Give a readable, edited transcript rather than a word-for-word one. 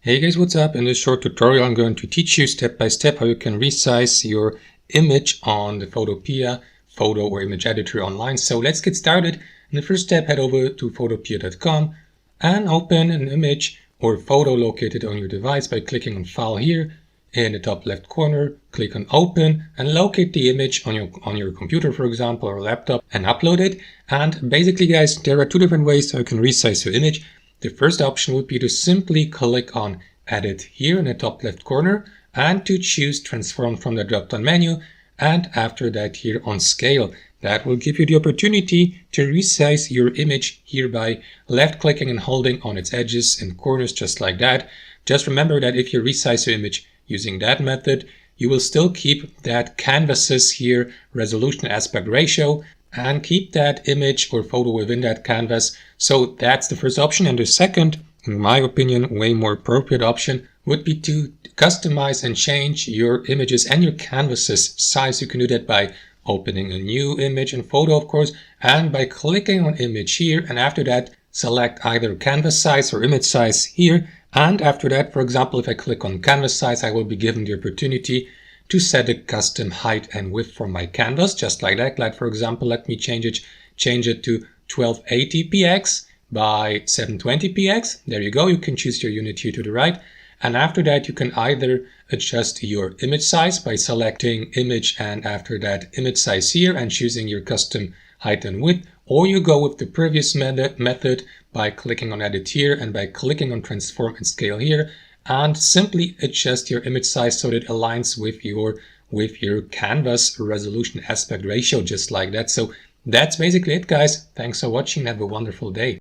Hey guys, what's up? In this short tutorial I'm going to teach you step by step how you can resize your image on the Photopea photo or image editor online. So let's get started. In the first step, head over to photopea.com and open an image or photo located on your device by clicking on File here in the top left corner. Click on Open and locate the image on your computer, for example, or laptop, and upload it. And basically, guys, there are two different ways how you can resize your image. The first option would be to simply click on Edit here in the top left corner and to choose Transform from the drop-down menu, and after that here on Scale. That will give you the opportunity to resize your image here by left-clicking and holding on its edges and corners just like that. Just remember that if you resize your image using that method, you will still keep that canvases here resolution aspect ratio and keep that image or photo within that canvas. So that's the first option. And the second, in my opinion, way more appropriate option would be to customize and change your images and your canvases size. You can do that by opening a new image and photo, of course, and by clicking on image here, and after that select either canvas size or image size here. And after that, for example, if I click on canvas size, I will be given the opportunity to set a custom height and width for my canvas, just like that. Like, for example, let me change it to 1280px by 720px. There you go. You can choose your unit here to the right. And after that, you can either adjust your image size by selecting image and after that image size here and choosing your custom height and width, or you go with the previous method by clicking on Edit here and by clicking on Transform and Scale here, and simply adjust your image size so that it aligns with your canvas resolution aspect ratio, just like that. So that's basically it, guys. Thanks for watching. Have a wonderful day.